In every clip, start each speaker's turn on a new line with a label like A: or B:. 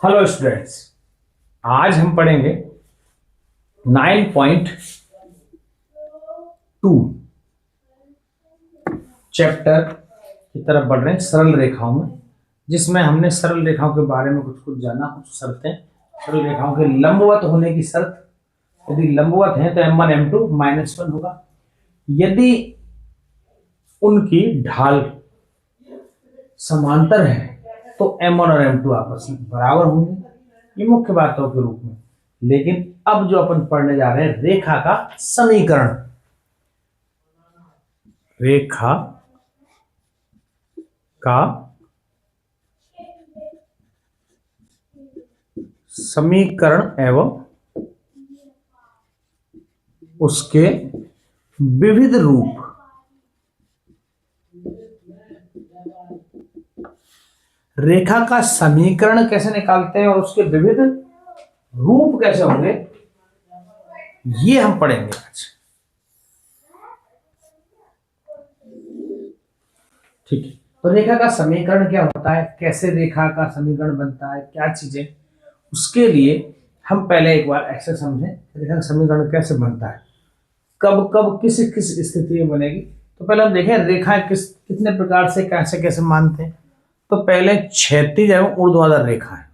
A: Hello students, आज हम पढ़ेंगे 9.2 चैप्टर की तरफ बढ़ रहे हैं सरल रेखाओं में, जिसमें हमने सरल रेखाओं के बारे में कुछ जाना, कुछ शर्तें। सरल रेखाओं के लंबवत होने की शर्त, यदि लंबवत है तो m1 m2 -1 होगा। यदि उनकी ढाल समांतर है तो m1 और m2 आपस में बराबर होंगे, ये मुख्य बातों के रूप में। लेकिन अब जो अपन पढ़ने जा रहे हैं रेखा का समीकरण, रेखा का समीकरण एवं उसके विविध रूप। रेखा का समीकरण कैसे निकालते हैं और उसके विविध रूप कैसे होंगे, ये हम पढ़ेंगे आज। ठीक है, तो रेखा का समीकरण क्या होता है, कैसे रेखा का समीकरण बनता है, क्या चीजें, उसके लिए हम पहले एक बार ऐसे समझें रेखा का समीकरण कैसे बनता है, कब कब किस किस स्थिति में बनेगी। तो पहले हम देखें रेखा कितने प्रकार से कैसे कैसे मानते हैं। तो पहले क्षैतिज एवं ऊर्ध्वाधर रेखा है।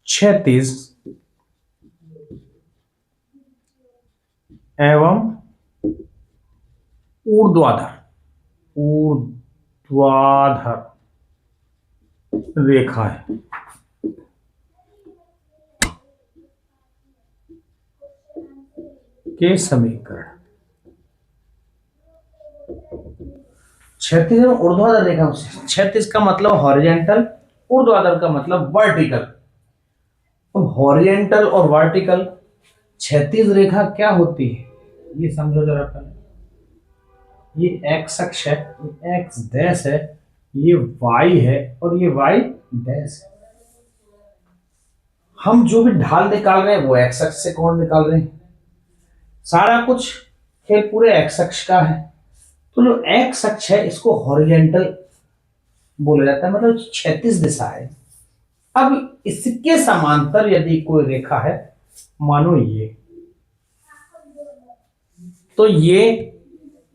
A: क्षैतिज एवं ऊर्ध्वाधर रेखा है। के समीकरण क्षैतिज एवं ऊर्ध्वाधर रेखा। क्षैतिज का मतलब हॉरिजॉन्टल, ऊर्ध्वाधर का मतलब वर्टिकल। अब हॉरिजॉन्टल और वर्टिकल क्षैतिज रेखा क्या होती है ये समझो जरा पहले। ये एक्स अक्ष है, ये एक्स डैश है, ये वाई है और ये वाई डैश है। हम जो भी ढाल निकाल रहे हैं वो एक्स अक्ष से कोण निकाल रहे हैं। सारा कुछ खेल पूरे एक्स अक्ष का है। तो जो एक्स अक्ष है इसको हॉरिजॉन्टल बोला जाता है, मतलब क्षैतिज दिशा है। अब इसके समांतर यदि कोई रेखा है, मानो ये, तो ये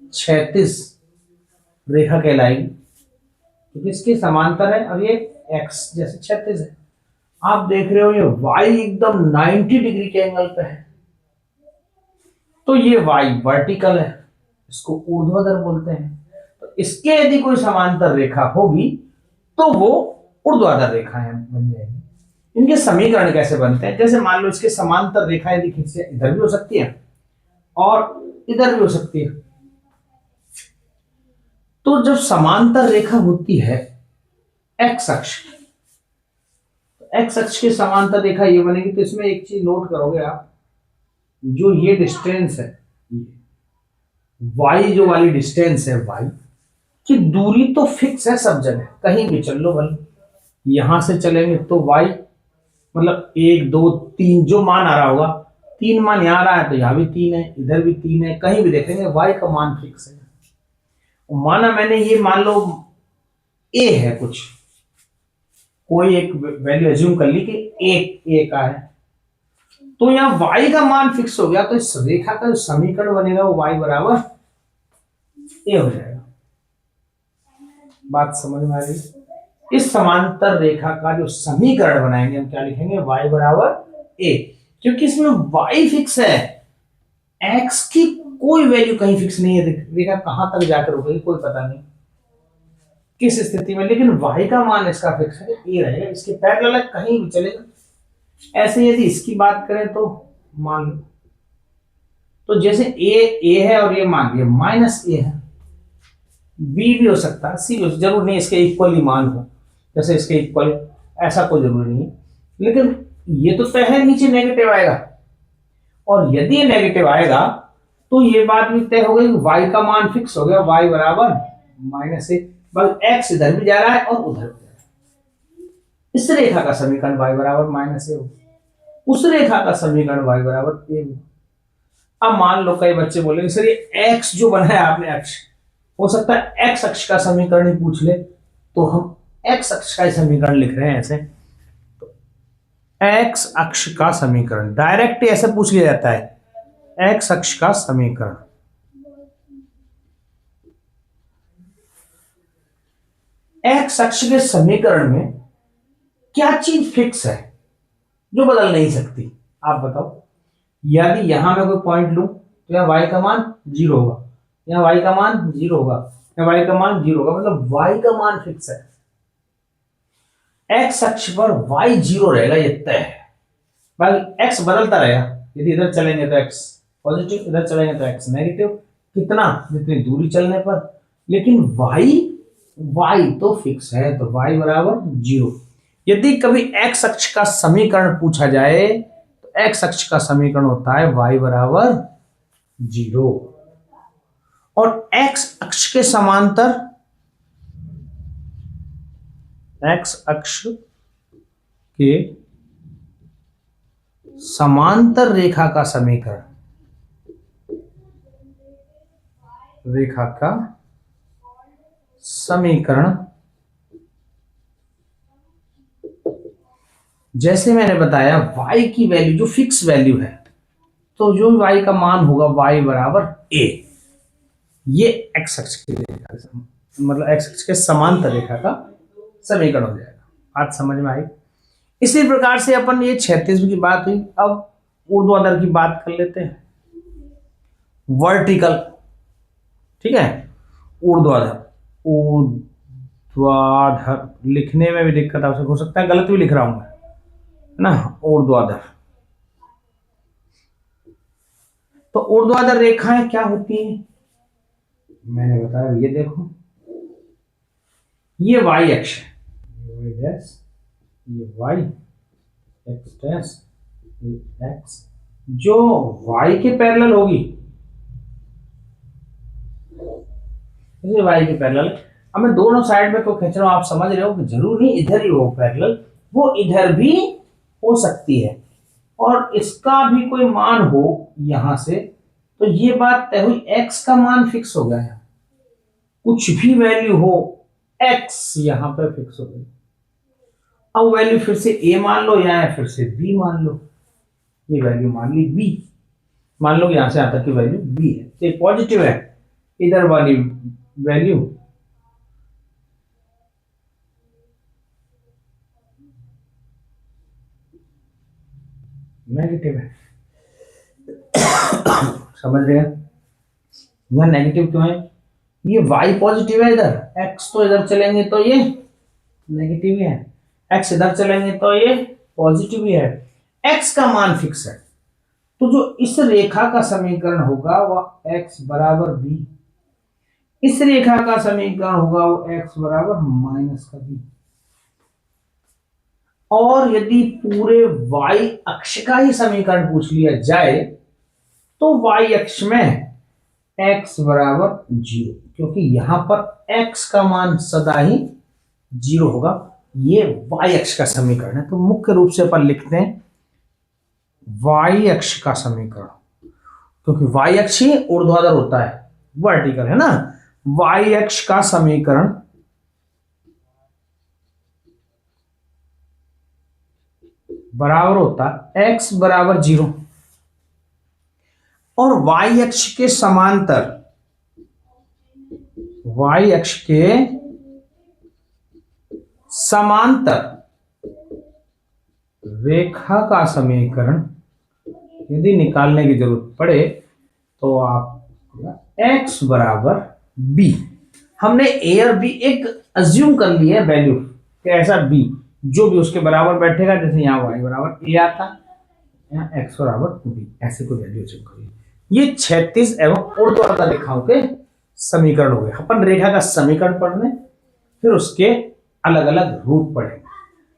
A: क्षैतिज रेखा कहलाएगी क्योंकि इसके समांतर है। अब ये एक्स जैसे क्षैतिज है, आप देख रहे हो ये वाई एकदम 90 डिग्री के एंगल पे है, तो ये वाई वर्टिकल है, इसको ऊर्ध्वाधर बोलते हैं। तो इसके यदि कोई समांतर रेखा होगी तो वो ऊर्ध्वाधर रेखाएं बन जाएगी। इनके समीकरण कैसे बनते हैं, जैसे मान लो इसके समांतर रेखाएं यदि खींचे, इधर भी हो सकती है और इधर भी हो सकती है। तो जब समांतर रेखा होती है एक्स अक्ष, एक्स अक्ष के समांतर रेखा ये बनेगी। तो इसमें एक चीज नोट करोगे आप, जो ये डिस्टेंस है, वाई जो वाली डिस्टेंस है, वाई की दूरी तो फिक्स है सब जगह, कहीं भी चल लो भले। यहां से चलेंगे तो वाई मतलब 1 2 3 जो मान आ रहा होगा, 3 मान यहां आ रहा है तो यहां भी 3 है, इधर भी 3 है, कहीं भी देखेंगे वाई का मान फिक्स है। माना मैंने ये मान लो ए है, कुछ कोई एक वैल्यू एज्यूम कर ली कि ए का है, तो यहाँ y का मान फिक्स हो गया। तो इस रेखा का जो समीकरण बनेगा वो y बराबर a हो जाएगा। बात समझ में आ रही है। इस समांतर रेखा का जो समीकरण बनाएंगे हम क्या लिखेंगे, y बराबर a, क्योंकि इसमें y फिक्स है, x की कोई वैल्यू कहीं फिक्स नहीं है। रेखा कहां तक जाकर रुकेगी कोई पता नहीं किस स्थिति में, लेकिन y का मान इसका फिक्स है, a रहेगा, इसके पैरेलल कहीं भी चलेगा। ऐसे यदि इसकी बात करें तो मान लो, तो जैसे ए है और ये मान लिया -a है, बी भी हो सकता है, सी भी हो सकता है, जरूर नहीं इसके इक्वल ही मान हो, जैसे इसके इक्वल, ऐसा कोई जरूरी नहीं है। लेकिन ये तो तय है नीचे नेगेटिव आएगा, और यदि ये नेगेटिव आएगा तो ये बात भी तय हो गई कि y का मान फिक्स हो गया, y बराबर -a, बस x इधर भी जा रहा है और उधर भी जा रहा है। इस रेखा का समीकरण y बराबर -a हो, उस रेखा का समीकरण y बराबर a हो। अब मान लो कई बच्चे बोलेंगे सर ये x जो बनाया आपने अक्ष, हो सकता है x अक्ष का समीकरण ही पूछ ले, तो हम x अक्ष का समीकरण लिख रहे हैं ऐसे। तो एक्स अक्ष का समीकरण डायरेक्ट ऐसे पूछ लिया जाता है, एक्स अक्ष का समीकरण। एक्स अक्ष के समीकरण में क्या चीज फिक्स है जो बदल नहीं सकती? आप बताओ। यदि यहां मैं कोई पॉइंट लूं तो यहाँ y का मान 0 होगा, यहाँ y का मान 0 होगा, यहाँ y का मान 0 होगा, मतलब y का मान फिक्स है। x अक्ष पर y 0 रहेगा, ये तय है। बाकी x बदलता रहेगा। यदि इधर चलेंगे तो x पॉजिटिव, इधर चलेंगे तो x नेगेटिव, कितना? जितनी दूरी चलने पर। लेकिन y तो फिक्स है, तो y बराबर 0। यदि कभी x अक्ष का समीकरण पूछा जाए तो x अक्ष का समीकरण होता है y बराबर 0। और x अक्ष के समांतर, x अक्ष के समांतर रेखा का समीकरण, रेखा का समीकरण, जैसे मैंने बताया y की वैल्यू जो फिक्स वैल्यू है, तो जो y का मान होगा y बराबर a, ये x अक्ष की रेखा, मतलब x अक्ष के समांतर रेखा का समीकरण हो जाएगा। बात समझ में आई? इसी प्रकार से अपन, ये 36वीं की बात हुई, अब ऊर्ध्वाधर की बात कर लेते हैं। वर्टिकल, ठीक है, ऊर्ध्वाधर। ऊर्ध्वाधर लिखने में भी दिक्कत हो सकता है, गलत भी लिख रहा हूं मैं, है ना। ऊर्ध्वाधर, तो ऊर्ध्वाधर रेखाएं क्या होती हैं? मैंने बताया, ये देखो, ये y अक्ष है, ये डैश, ये y, x डैश, ये x, जो y के पैरेलल होगी, ये y के पैरेलल। अब मैं दोनों साइड में तो खींच रहा हूं, आप समझ रहे हो कि जरूर नहीं इधर ही हो पैरेलल, वो इधर भी हो सकती है, और इसका भी कोई मान हो यहां से, तो ये बात तय हुई, x का मान फिक्स हो गया है, कुछ भी वैल्यू हो x यहां पर फिक्स हो गई। अब वैल्यू फिर से a मान लो या फिर से b मान लो, ये वैल्यू मान ली b, मान लो यहां से यहां तक की वैल्यू b है, तो ये पॉजिटिव है, इधर वाली वैल्यू नेगेटिव है। समझ रहे हैं? यहां नेगेटिव क्यों है? ये y पॉजिटिव है, इधर x तो इधर चलेंगे तो ये नेगेटिव ही है, x इधर चलेंगे तो ये पॉजिटिव ही है, x का मान फिक्स है। तो जो इस रेखा का समीकरण होगा वह x बराबर b, इस रेखा का समीकरण होगा वो x बराबर माइनस का b। और यदि पूरे y अक्ष का ही समीकरण पूछ लिया जाए तो y अक्ष में x बराबर 0, क्योंकि यहां पर x का मान सदा ही 0 होगा। ये y अक्ष का समीकरण है, तो मुख्य रूप से अपन लिखते हैं y अक्ष का समीकरण, क्योंकि y अक्ष ही ऊर्ध्वाधर होता है, वर्टिकल है ना। y अक्ष का समीकरण बराबर होता है x बराबर 0, और y अक्ष के समांतर, y अक्ष के समांतर रेखा का समीकरण यदि निकालने की जरूरत पड़े तो आप x बराबर b, हमने a और b एक अज्यूम कर लिया है वैल्यू, कैसा b जो भी उसके बराबर बैठेगा, जैसे यहाँ y बराबर a आता, यहाँ x बराबर b, ऐसे कोई वैल्यू अज्यूम करिए। ये 36 एवं ऊर्ध्वाधर रेखाओं के समीकरण हो गए। अपन रेखा का समीकरण पढ़ने, फिर उसके अलग अलग रूप पढ़ेंगे।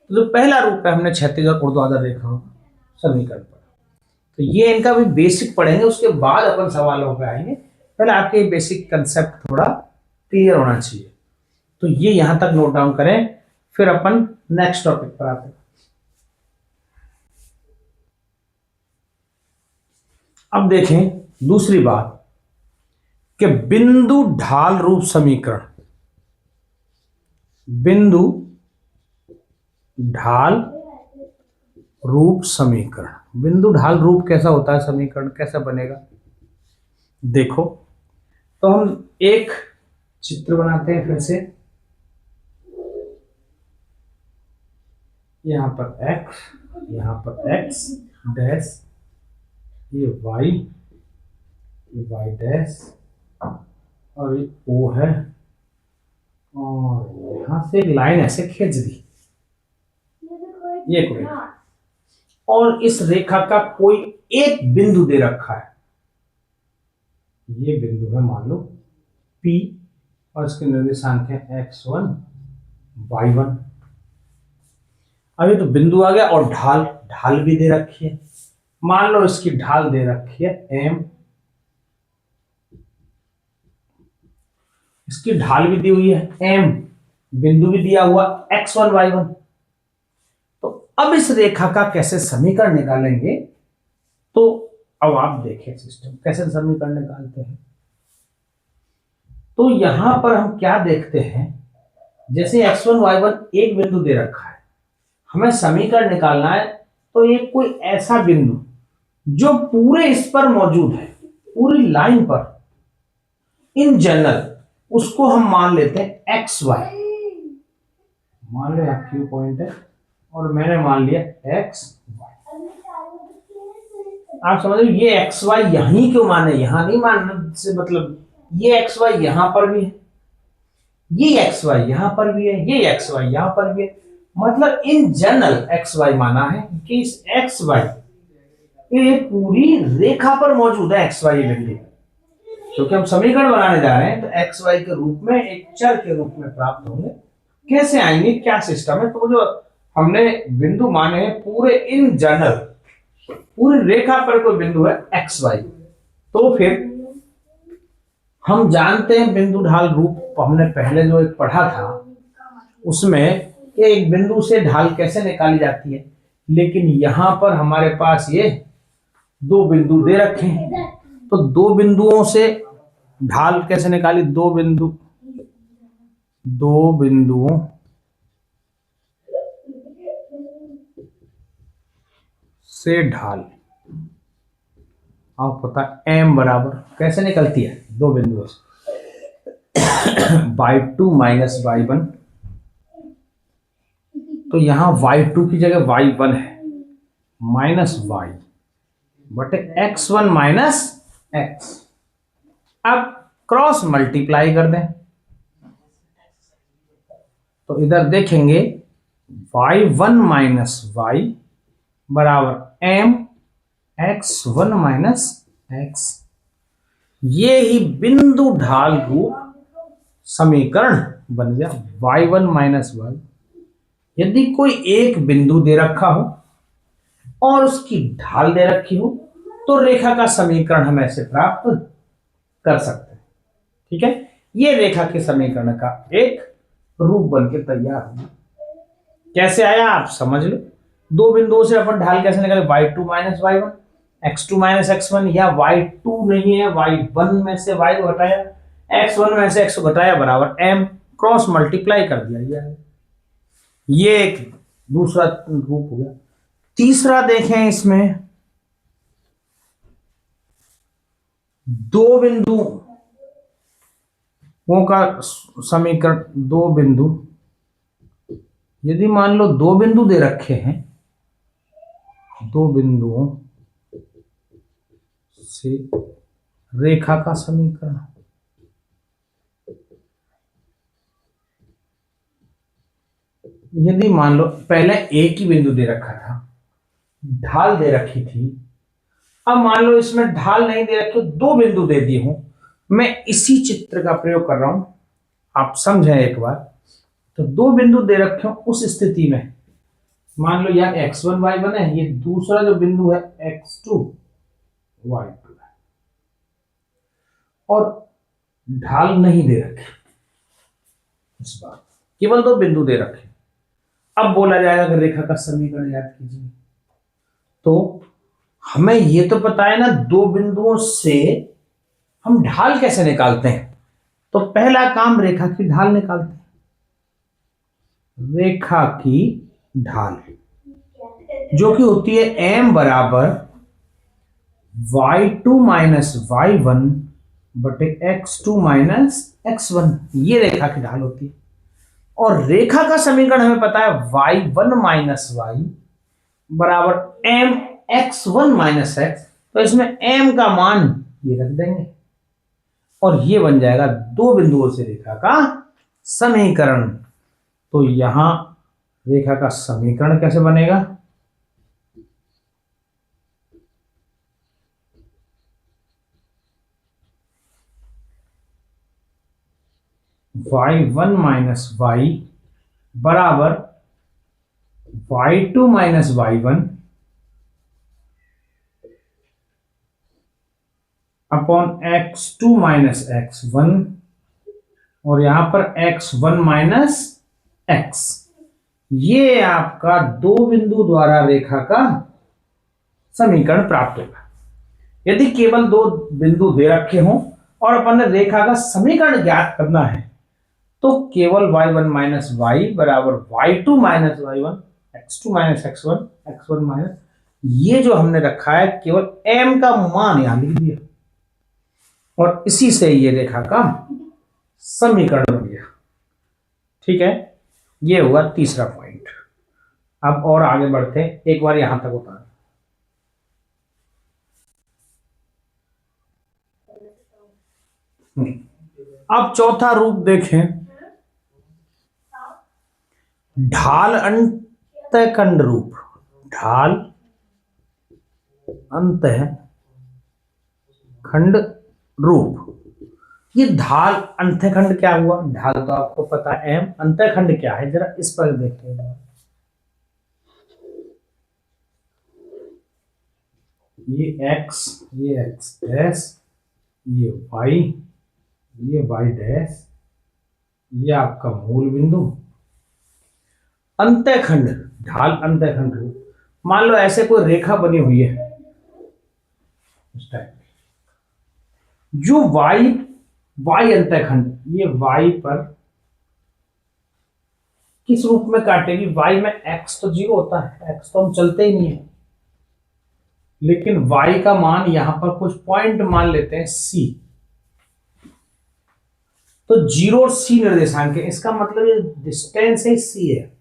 A: तो जो पहला रूप है, हमने 36 और ऊर्ध्वाधर रेखाओं का समीकरण पढ़ा, तो ये इनका भी बेसिक पढ़ेंगे, उसके बाद अपन सवालों पे आएंगे। पहले आपके बेसिक कंसेप्ट थोड़ा क्लियर होना चाहिए, तो ये यहां तक नोट डाउन करें, फिर अपन नेक्स्ट टॉपिक पर आते हैं। अब देखें दूसरी बात कि बिंदु ढाल रूप समीकरण, बिंदु ढाल रूप समीकरण। बिंदु ढाल रूप कैसा होता है, समीकरण कैसा बनेगा, देखो। तो हम एक चित्र बनाते हैं फिर से। यहाँ पर x, यहाँ पर x डैश, ये y, ये y डैश, और ये O है, और यहाँ से एक लाइन ऐसे खींच दी, ये कोई, और इस रेखा का कोई एक बिंदु दे रखा है। ये बिंदु है मान लो P, और इसके निर्देशांक है x1 y1। अब ये तो बिंदु आ गया, और ढाल, ढाल भी दे रखी है। मान लो इसकी ढाल दे रखी है m, इसकी ढाल भी दी हुई है m, बिंदु भी दिया हुआ x1 y1। तो अब इस रेखा का कैसे समीकरण निकालेंगे, तो अब आप देखें सिस्टम कैसे समीकरण निकालते हैं। तो यहां पर हम क्या देखते हैं, जैसे x1 y1 एक बिंदु दे रखा है, हमें समीकरण निकालना है, तो ये कोई ऐसा बिंदु जो पूरे इस पर मौजूद है, पूरी लाइन पर, इन जनरल, उसको हम मान लेते हैं एक्स वाई। मान लो यहाँ क्यू पॉइंट है और मैंने मान लिया एक्स वाई। आप समझ रहे, ये एक्स वाई यहीं क्यों माने, यहां नहीं मानने से मतलब, ये एक्स वाई यहां पर भी है, ये एक्स वाई यहां पर भी है, ये एक्स वाई यहां पर भी है, मतलब इन जनरल एक्स वाई माना है कि इस एक्स वाई ये पूरी रेखा पर मौजूद है एक्स वाई बिंदु। क्योंकि हम समीकरण बनाने जा रहे हैं तो एक्स वाई के रूप में एक चर के रूप में प्राप्त होंगे। कैसे आएंगे, क्या सिस्टम है, तो जो हमने बिंदु माने हैं पूरे इन जनरल, पूरी रेखा पर कोई बिंदु है एक्स वाई, तो फिर हम जानते हैं बिंदु ढाल रूप, हमने पहले जो एक पढ़ा था उसमें एक बिंदु से ढाल कैसे निकाली जाती है। लेकिन यहां पर हमारे पास ये दो बिंदु दे रखे हैं, तो दो बिंदुओं से ढाल कैसे निकाली, दो बिंदुओं से ढाल, आपको पता है m बराबर कैसे निकलती है, दो बिंदुओं से y2 माइनस y1। तो यहां y2 की जगह y1 है, माइनस y बटे x1 माइनस x। अब क्रॉस मल्टीप्लाई कर दें तो इधर देखेंगे y1 माइनस y बराबर m x1 माइनस x। ये ही बिंदु ढाल रूप समीकरण बन गया y1 माइनस y। यदि कोई एक बिंदु दे रखा हो और उसकी ढाल दे रखी हो तो रेखा का समीकरण हम ऐसे प्राप्त कर सकते हैं। ठीक है, ये रेखा के समीकरण का एक रूप बनके तैयार होगा। कैसे आया आप समझ लो, दो बिंदुओं से अपन ढाल कैसे निकाले, y2 minus y1, x2 minus x1, या y2 नहीं है y1 में से y को घटाया, x1 में से x को घटाया बराबर m, क्रॉस मल्टीप्लाई कर दिया। ये एक दूसरा रूप हो गया। तीसरा देखें, इसमें दो बिंदुओं का समीकरण, दो बिंदु, यदि मान लो दो बिंदु दे रखे हैं, दो बिंदुओं से रेखा का समीकरण, यदि मान लो पहले एक ही बिंदु दे रखा था, ढाल दे रखी थी, अब मान लो इसमें ढाल नहीं दे रखी, दो बिंदु दे दिए हूं, मैं इसी चित्र का प्रयोग कर रहा हूं, आप समझें एक बार। तो दो बिंदु दे रखे हो, उस स्थिति में मान लो यह x1 y1 है, ये दूसरा जो बिंदु है x2 y2 है, और ढाल नहीं दे रखे, इस बार केवल दो बिंदु दे रखे। अब बोला जाएगा कि रेखा का समीकरण याद कीजिए, तो हमें यह तो पता है ना दो बिंदुओं से हम ढाल कैसे निकालते हैं। तो पहला काम रेखा की ढाल निकालते हैं, रेखा की ढाल। जो कि होती है m बराबर y2 माइनस y1 बटे x2 माइनस x1, ये रेखा की ढाल होती है। और रेखा का समीकरण हमें पता है y1 माइनस y बराबर m x1 माइनस x, तो इसमें m का मान ये रख देंगे और ये बन जाएगा दो बिंदुओं से रेखा का समीकरण। तो यहां रेखा का समीकरण कैसे बनेगा, y1 माइनस y बराबर y2 minus y1 upon x2 minus x1 और यहां पर x1 माइनस x। ये आपका दो बिंदु द्वारा रेखा का समीकरण प्राप्त होगा। यदि केवल दो बिंदु दे रखे हों और अपन ने रेखा का समीकरण ज्ञात करना है तो केवल y1 माइनस y बराबर y2 minus y1 x2 minus x1 x1 minus, ये जो हमने रखा है केवल m का मान यहां लिख दिया और इसी से ये रेखा का समीकरण बन गया। ठीक है, ये हुआ तीसरा पॉइंट। अब और आगे बढ़ते हैं, एक बार यहां तक उतार। अब चौथा रूप देखें, ढाल अंतःखंड रूप। ढाल अंतःखंड रूप। ये ढाल अंतःखंड क्या हुआ, ढाल तो आपको पता है m, अंतःखंड क्या है जरा इस पर देखिए। ये x, ये x डैश, ये y, ये y डैश, ये आपका मूल बिंदु। अंतःखंड, ढाल अंतःखंड रूप। मान लो ऐसे कोई रेखा बनी हुई है इस टाइप, जो y अंतःखंड, ये y पर किस रूप में काटेगी, y में x तो 0 होता है, x तो हम चलते ही नहीं है, लेकिन y का मान यहां पर कुछ पॉइंट मान लेते हैं c, तो 0 और c निर्देशांक है, इसका मतलब ये डिस्टेंस है c है,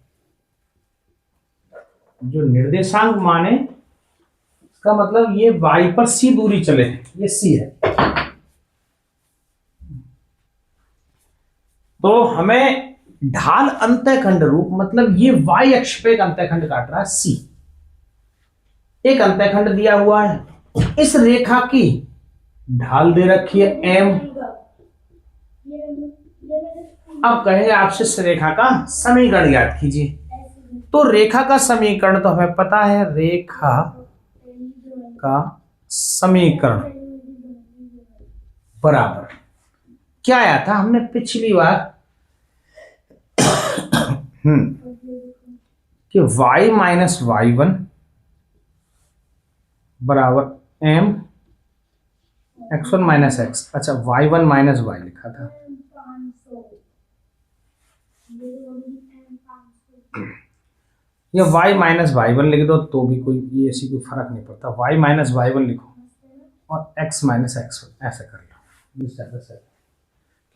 A: जो निर्देशांक माने इसका मतलब ये y पर c दूरी चले, ये c है। तो हमें ढाल अंतःखंड रूप मतलब ये y अक्ष पे एक अंतःखंड काट रहा है c, एक अंतःखंड दिया हुआ है, इस रेखा की ढाल दे रखी है m। अब कहेंगे आपसे इस रेखा का समीकरण ज्ञात कीजिए, तो रेखा का समीकरण तो हमें पता है, रेखा का समीकरण बराबर क्या आया था हमने पिछली बार कि y माइनस y1 बराबर m x1 माइनस x, अच्छा y1 माइनस y लिखा था, ये y माइनस y1 लिख दो तो भी कोई ये ऐसी कोई फर्क नहीं पड़ता, y माइनस y1 लिखो और x माइनस x1 ऐसा कर लो, इस तरह से,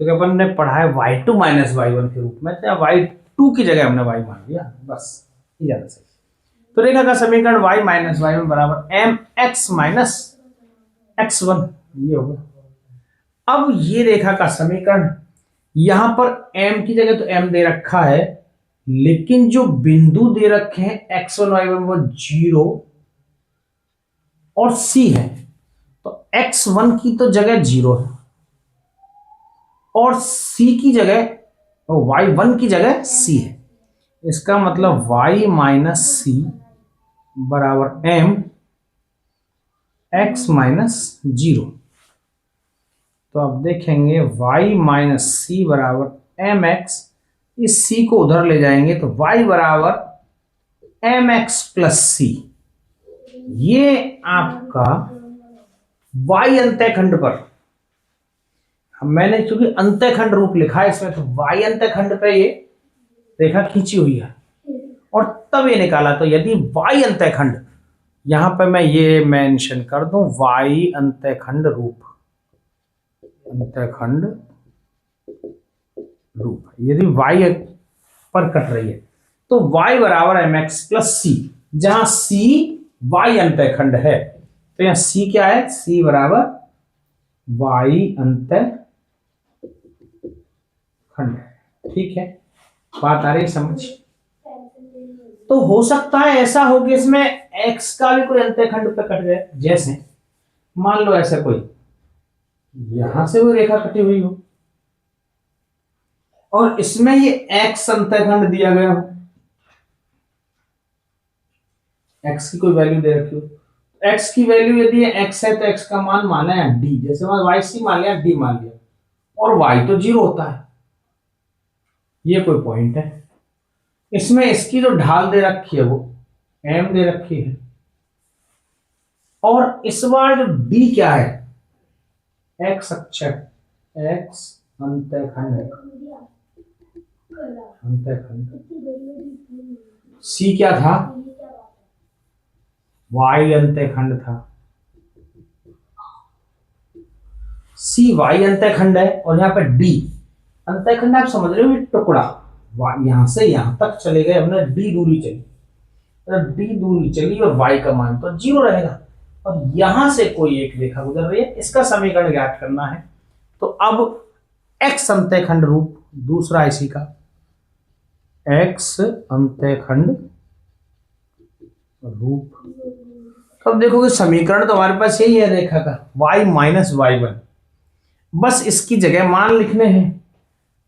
A: क्योंकि अपन ने पढ़ा है y2 माइनस y1 के रूप में, तो y2 की जगह हमने y मान लिया, बस ये ज्यादा सही। तो रेखा का समीकरण y माइनस y1 बराबर m x माइनस x1, ये होगा। अब ये रेखा का समीकरण, यहां पर m की जगह तो m दे रखा है, लेकिन जो बिंदु दे रखे हैं x1 y1 वो 0 और c है, तो x1 की तो जगह 0 है और c की जगह y1 की जगह c है, इसका मतलब y माइनस c बराबर m x माइनस 0। तो अब देखेंगे y माइनस c बराबर एम एक्स, इस c को उधर ले जाएंगे तो y बराबर एम एक्स प्लस सी। ये आपका y अंतःखंड पर, मैंने चूंकि अंतःखंड रूप लिखा है इसमें, तो y अंतःखंड पे ये रेखा खींची हुई है और तब ये निकाला। तो यदि y अंतःखंड, यहां पर मैं ये मेंशन कर दूं y अंतःखंड रूप, अंतःखंड रूप, यदि y पर कट रही है तो y बराबर mx प्लस सी, जहां c y अंतःखंड है। तो यहां c क्या है, c बराबर y अंतःखंड है। ठीक है, बात आ रही समझ। तो हो सकता है ऐसा हो कि इसमें x का भी कोई अंतःखंड पे कट जाए। जैसे मान लो ऐसा कोई यहां से कोई रेखा कटी हुई हो और इसमें ये x अंतःखंड दिया गया हो, x की कोई वैल्यू दे रखी हो। x की वैल्यू यदि x है तो x का मान माना है d, जैसे y c मान लिया, d मान लिया, और y तो 0 होता है। ये कोई पॉइंट है, इसमें इसकी जो ढाल दे रखी है वो m दे रखी है, और इस बार जो d क्या है, x अक्षर, x अंतःखंड है, अंतःखंड। c क्या था, y अंतःखंड था। c y अंतःखंड है और यहाँ पे d अंतःखंड। आप समझ रहे हो, ये टुकड़ा यहां से यहां तक चले गए, हमने d दूरी चली, d दूरी चली और y का मान तो 0 रहेगा, और यहां से कोई एक रेखा गुजर रही है, इसका समीकरण ज्ञात करना है। तो अब x अंतःखंड रूप, दूसरा इसी का x अंतःखंड रूप। तो अब देखोगे समीकरण तो हमारे पास यही है रेखा का, y माइनस y1, बस इसकी जगह मान लिखने हैं।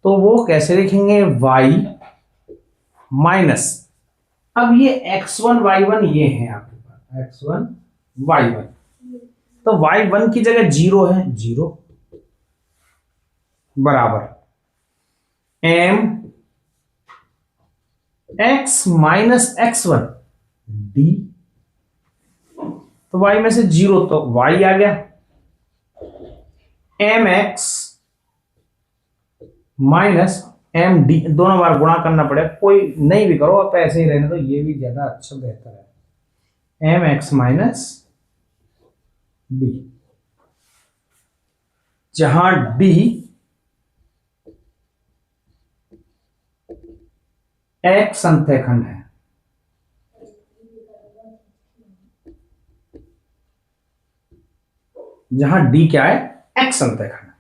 A: तो वो कैसे लिखेंगे, y माइनस, अब ये x1 y1 ये है आपके पास, x1 y1, तो y1 की जगह 0 है, 0 बराबर m x minus x1 d। तो y में से 0 तो y आ गया, M X minus M D, दोनों बार गुणा करना पड़ेगा, कोई नहीं भी करो आप ऐसे ही रहने दो, ये भी ज्यादा अच्छा बेहतर है। एम एक्स माइनस डी, जहां डी एक्स अंतःखंड है, जहां डी क्या है, एक्स अंतःखंड।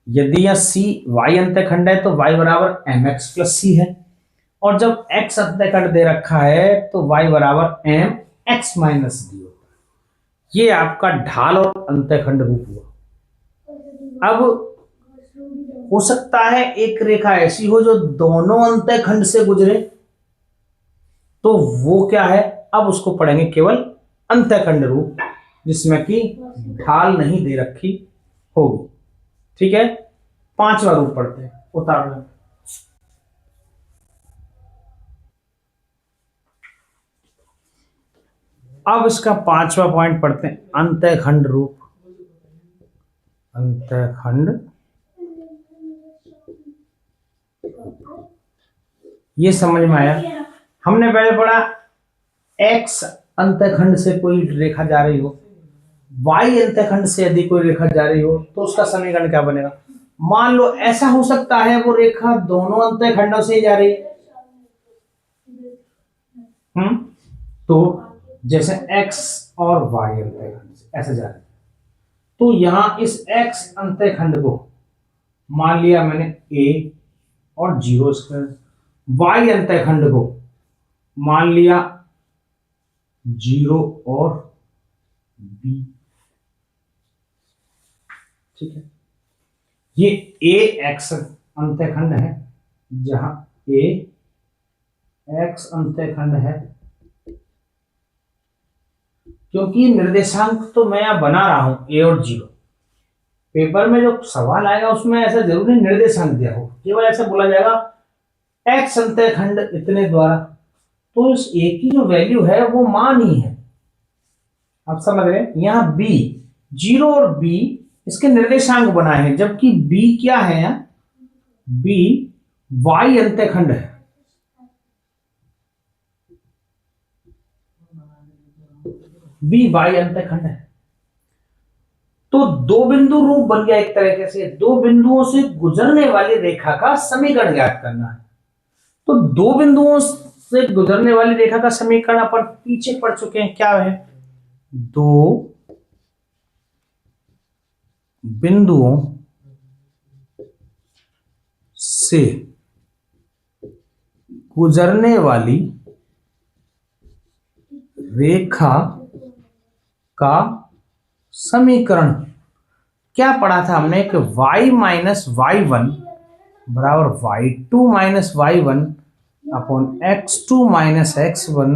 A: यदि यह सी वाई अंतःखंड है तो y बराबर एम एक्स प्लस सी है, और जब x अंतःखंड दे रखा है तो y बराबर एम एक्स माइनस डी होता है। ये आपका ढाल और अंतःखंड रूप हुआ। अब हो सकता है एक रेखा ऐसी हो जो दोनों अंतःखंड से गुजरे, तो वो क्या है, अब उसको पढ़ेंगे केवल अंतःखंड रूप, जिसमें कि ढाल नहीं दे रखी होगी। ठीक है, पांचवा रूप पढ़ते हैं, उदाहरण। अब इसका पांचवा पॉइंट पढ़ते हैं, अंतःखंड रूप। अंतःखंड, ये समझ में आया। हमने पहले पढ़ा x अंतःखंड से कोई रेखा जा रही हो, y अंतःखंड से यदि कोई रेखा जा रही हो, तो उसका समीकरण क्या बनेगा। मान लो ऐसा हो सकता है वो रेखा दोनों अंतःखंडों से ही जा रही है, तो जैसे x और y अंतःखंड से ऐसे जा रही है, तो यहां इस x अंतःखंड को मान लिया मैंने a और 0², y अंतःखंड को मान लिया 0 और b। ठीक है, ये a x अंतःखंड है, जहां a x अंतःखंड है, क्योंकि निर्देशांक तो मैं यहां बना रहा हूं a और 0। पेपर में जो सवाल आएगा उसमें ऐसा जरूरी निर्देशांक दिया हो, केवल ऐसा बोला जाएगा x अंतःखंड इतने द्वारा, तो इस a की जो वैल्यू है वो मान ही है। आप समझ रहे हैं, यहां b 0 और b इसके निर्देशांक बनाए हैं, जबकि b क्या है, b y अंतःखंड है, बी वाई अंतःखंड है। तो दो बिंदु रूप बन गया एक तरीके से, दो बिंदुओं से गुजरने वाली रेखा का समीकरण ज्ञात करना है। तो दो बिंदुओं से गुजरने वाली रेखा का समीकरण अपन पीछे पढ़ चुके हैं, क्या है? दो बिंदुओं से गुजरने वाली रेखा का समीकरण क्या पढ़ा था हमने कि y माइनस वाई वन बराबर y2 minus Y one upon x2 minus X one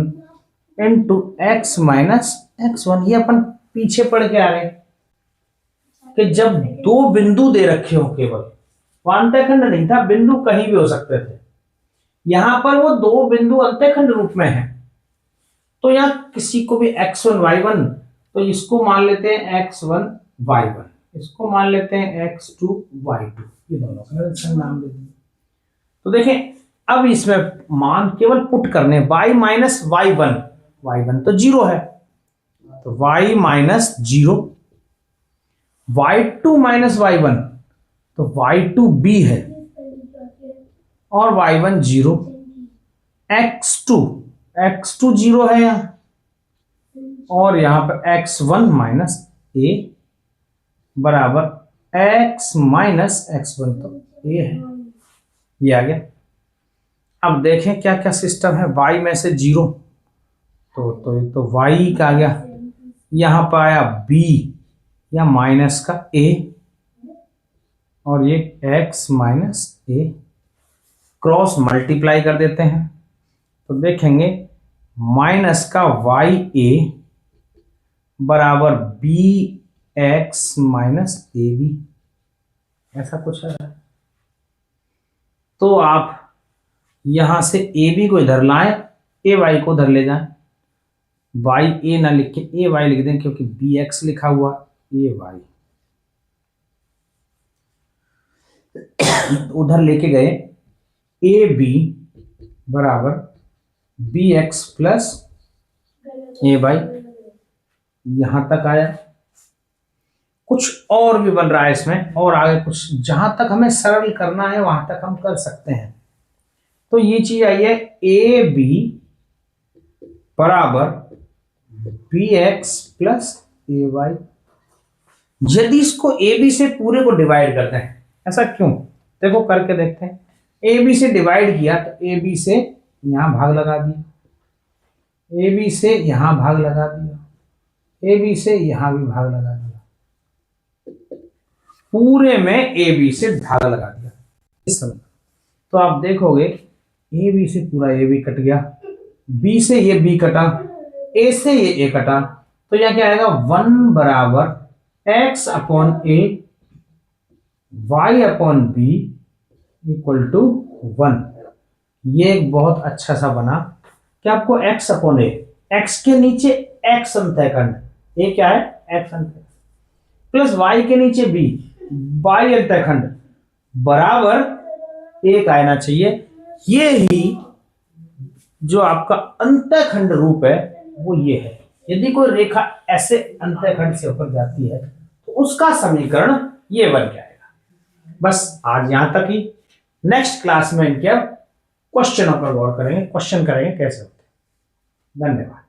A: into X minus X one. ये अपन पीछे पढ़ के आ रहे हैं कि जब दो बिंदु दे रखे हो, केवल अंतःखंड नहीं था, बिंदु कहीं भी हो सकते थे, यहां पर वो दो बिंदु अंतःखंड रूप में है। तो यहां किसी को भी x1 y1, तो इसको मान लेते हैं x1 y1, इसको मान लेते हैं x2 y2, ये दोनों का नाम दे देंगे। तो देखें अब इसमें मान केवल पुट करने, y माइनस y1, y1 तो जीरो है, तो y minus zero, y2 minus y1 तो y2 b है और y1 जीरो, x2 जीरो है यहां, और यहां पर x1 माइनस a बराबर x माइनस x1 तो a है। ये आ गया। अब देखें क्या क्या सिस्टम है। y में से जीरो तो y का आ गया, यहां पर आया b या माइनस का a, और ये x minus a, cross multiply कर देते हैं तो देखेंगे माइनस का वाई ए बराबर B X minus A B, ऐसा कुछ है। तो आप यहां से ए बी को इधर लाएं, ए वाई को उधर ले जाएं, वाई ए ना लिख के ए वाई लिख दें, क्योंकि बी एक्स लिखा हुआ ए वाई, उधर लेके गए ए बी बराबर बी एक्स प्लस ए वाई, यहां तक आया। कुछ और भी बन रहा है इसमें, और आगे कुछ जहां तक हमें सरल करना है वहां तक हम कर सकते हैं। तो ये चीज आई है ए बी बराबर बी एक्स प्लस ए वाई। यदि इसको ए बी से पूरे को डिवाइड करते हैं, ऐसा क्यों, देखो करके देखते हैं। ए बी से डिवाइड किया तो ए बी से यहां भाग लगा दिया, ए बी से यहां भाग लगा दिया, ए बी से यहां भी भाग लगा दिया, पूरे में ए बी से भाग लगा दिया इस समय। तो आप देखोगे ए बी से पूरा ए बी कट गया, बी से ये बी कटा, ए से ये ए कटा, तो यहां क्या आएगा, वन बराबर X upon A Y upon B equal to one. ये एक बहुत अच्छा सा बना कि आपको x अपॉन ए, एक्स के नीचे x अंतःखंड, ए क्या है x अंतःखंड, प्लस y के नीचे b y अंतःखंड बराबर एक आना चाहिए। ये ही जो आपका अंतःखंड रूप है वो ये है। यदि कोई रेखा ऐसे अंतःखंड से होकर जाती है तो उसका समीकरण ये बन जाएगा। बस आज यहां तक ही। नेक्स्ट क्लास में इनके अब क्वेश्चनों पर गौर करेंगे, क्वेश्चन करेंगे कैसे होते हैं। धन्यवाद।